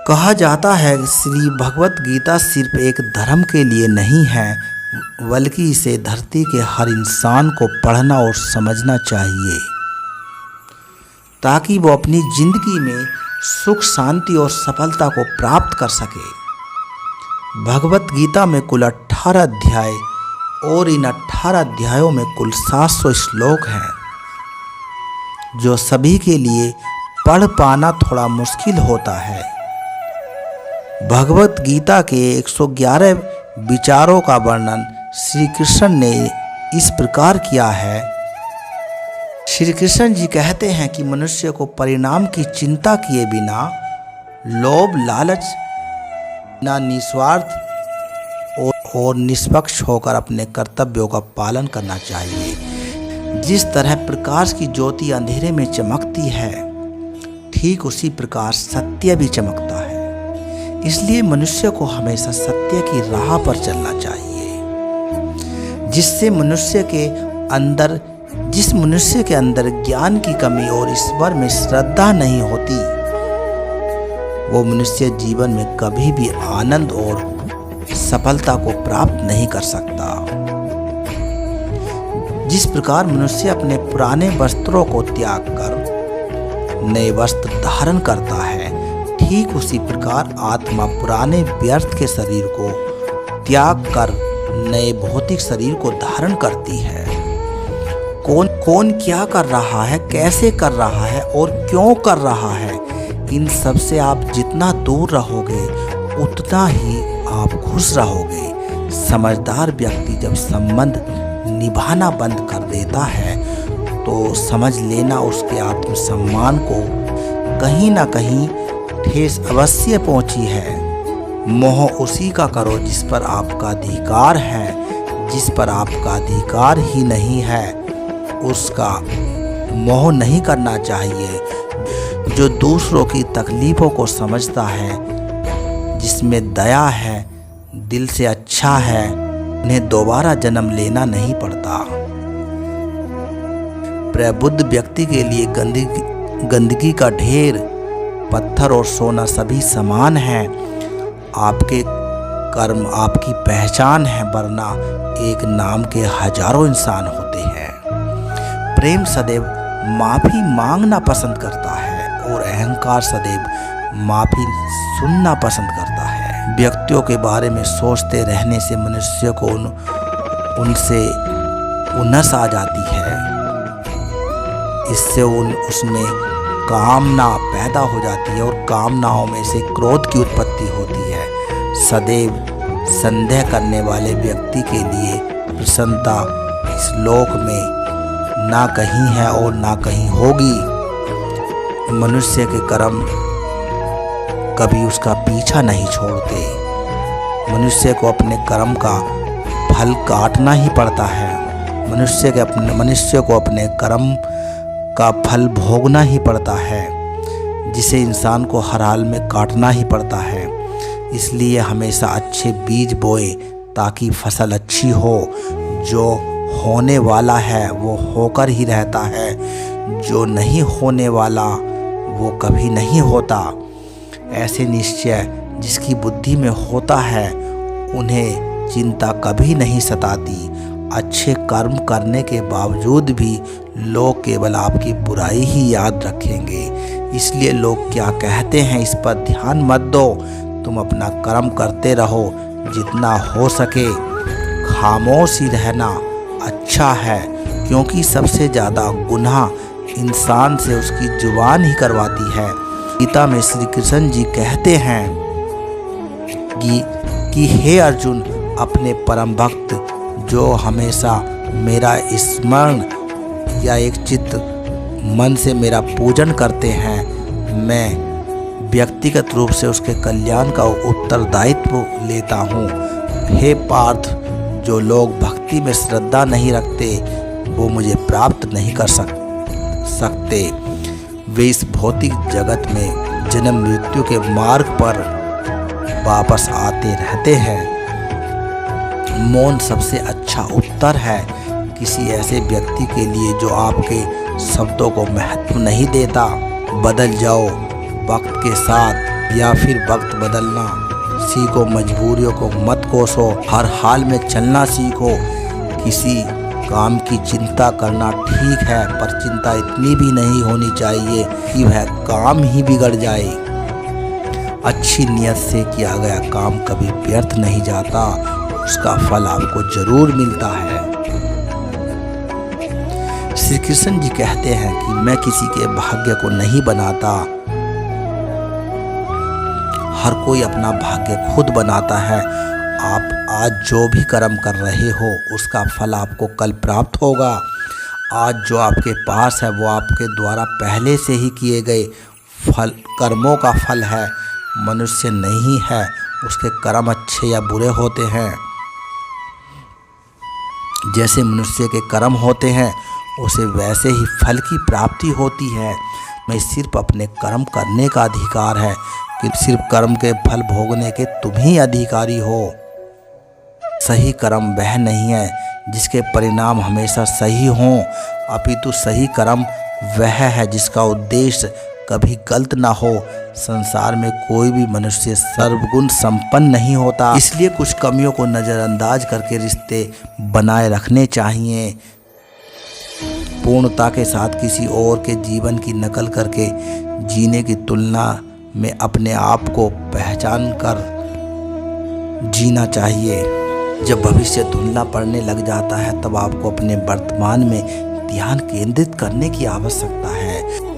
कहा जाता है कि श्री भगवत गीता सिर्फ एक धर्म के लिए नहीं है, बल्कि इसे धरती के हर इंसान को पढ़ना और समझना चाहिए ताकि वो अपनी जिंदगी में सुख, शांति और सफलता को प्राप्त कर सके। भगवत गीता में कुल 18 अध्याय और इन 18 अध्यायों में कुल 700 श्लोक हैं, जो सभी के लिए पढ़ पाना थोड़ा मुश्किल होता है। भगवत गीता के 111 विचारों का वर्णन श्री कृष्ण ने इस प्रकार किया है। श्री कृष्ण जी कहते हैं कि मनुष्य को परिणाम की चिंता किए बिना लोभ, लालच ना निस्वार्थ और निष्पक्ष होकर अपने कर्तव्यों का पालन करना चाहिए। जिस तरह प्रकाश की ज्योति अंधेरे में चमकती है, ठीक उसी प्रकार सत्य भी चमकता है। इसलिए मनुष्य को हमेशा सत्य की राह पर चलना चाहिए। जिस मनुष्य के अंदर ज्ञान की कमी और ईश्वर में श्रद्धा नहीं होती, वो मनुष्य जीवन में कभी भी आनंद और सफलता को प्राप्त नहीं कर सकता। जिस प्रकार मनुष्य अपने पुराने वस्त्रों को त्याग कर नए वस्त्र धारण करता है, ठीक उसी प्रकार आत्मा पुराने व्यर्थ के शरीर को त्याग कर नए भौतिक शरीर को धारण करती है। कौन क्या कर रहा है, कैसे कर रहा है और क्यों कर रहा है, इन सब से आप जितना दूर रहोगे उतना ही आप खुश रहोगे। समझदार व्यक्ति जब संबंध निभाना बंद कर देता है तो समझ लेना उसके आत्मसम्मान को कहीं ना कहीं ठेस अवश्य पहुंची है। मोह उसी का करो जिस पर आपका अधिकार है। जिस पर आपका अधिकार ही नहीं है, उसका मोह नहीं करना चाहिए। जो दूसरों की तकलीफों को समझता है, जिसमें दया है, दिल से अच्छा है, उन्हें दोबारा जन्म लेना नहीं पड़ता। प्रबुद्ध व्यक्ति के लिए गंदगी का ढेर, पत्थर और सोना सभी समान हैं। आपके कर्म आपकी पहचान है, वरना एक नाम के हजारों इंसान होते हैं। प्रेम सदैव माफी मांगना पसंद करता है और अहंकार सदैव माफी सुनना पसंद करता है। व्यक्तियों के बारे में सोचते रहने से मनुष्य को उनसे उनस आ जाती है। इससे उसमें कामना पैदा हो जाती है और कामनाओं में से क्रोध की उत्पत्ति होती है। सदैव संदेह करने वाले व्यक्ति के लिए प्रसन्नता इस लोक में ना कहीं है और ना कहीं होगी। मनुष्य के कर्म कभी उसका पीछा नहीं छोड़ते। मनुष्य को अपने कर्म का फल काटना ही पड़ता है। मनुष्य को अपने कर्म का फल भोगना ही पड़ता है, जिसे इंसान को हर हाल में काटना ही पड़ता है। इसलिए हमेशा अच्छे बीज बोए ताकि फसल अच्छी हो। जो होने वाला है वो होकर ही रहता है, जो नहीं होने वाला वो कभी नहीं होता। ऐसे निश्चय जिसकी बुद्धि में होता है, उन्हें चिंता कभी नहीं सताती। अच्छे कर्म करने के बावजूद भी लोग केवल आपकी बुराई ही याद रखेंगे। इसलिए लोग क्या कहते हैं इस पर ध्यान मत दो। तुम अपना कर्म करते रहो। जितना हो सके खामोश ही रहना अच्छा है, क्योंकि सबसे ज़्यादा गुनाह इंसान से उसकी जुबान ही करवाती है। गीता में श्री कृष्ण जी कहते हैं कि हे अर्जुन, अपने परम भक्त जो हमेशा मेरा स्मरण या एक चित्त मन से मेरा पूजन करते हैं, मैं व्यक्तिगत रूप से उसके कल्याण का उत्तरदायित्व लेता हूँ। हे पार्थ, जो लोग भक्ति में श्रद्धा नहीं रखते वो मुझे प्राप्त नहीं कर सकते। वे इस भौतिक जगत में जन्म मृत्यु के मार्ग पर वापस आते रहते हैं। मौन सबसे अच्छा उत्तर है किसी ऐसे व्यक्ति के लिए जो आपके शब्दों को महत्व नहीं देता। बदल जाओ, वक्त के साथ या फिर वक्त बदलना सीखो, मजबूरियों को मत कोसो, हर हाल में चलना सीखो। किसी काम की चिंता करना ठीक है, पर चिंता इतनी भी नहीं होनी चाहिए कि वह काम ही बिगड़ जाए। अच्छी नियत से किया गया काम कभी व्यर्थ नहीं जाता, उसका फल आपको जरूर मिलता है। श्री कृष्ण जी कहते हैं कि मैं किसी के भाग्य को नहीं बनाता, हर कोई अपना भाग्य खुद बनाता है। आप आज जो भी कर्म कर रहे हो उसका फल आपको कल प्राप्त होगा। आज जो आपके पास है वो आपके द्वारा पहले से ही किए गए कर्मों का फल है, मनुष्य नहीं है उसके कर्म अच्छे या बुरे होते हैं। जैसे मनुष्य के कर्म होते हैं उसे वैसे ही फल की प्राप्ति होती है। मैं सिर्फ अपने कर्म करने का अधिकार है कि सिर्फ कर्म के फल भोगने के तुम ही अधिकारी हो। सही कर्म वह नहीं है जिसके परिणाम हमेशा सही हों, अपितु सही कर्म वह है जिसका उद्देश्य कभी गलत ना हो। संसार में कोई भी मनुष्य सर्वगुण संपन्न नहीं होता, इसलिए कुछ कमियों को नज़रअंदाज करके रिश्ते बनाए रखने चाहिए। पूर्णता के साथ किसी और के जीवन की नकल करके जीने की तुलना में अपने आप को पहचान कर जीना चाहिए। जब भविष्य धुंधला पड़ने लग जाता है तब आपको अपने वर्तमान में ध्यान केंद्रित करने की आवश्यकता है।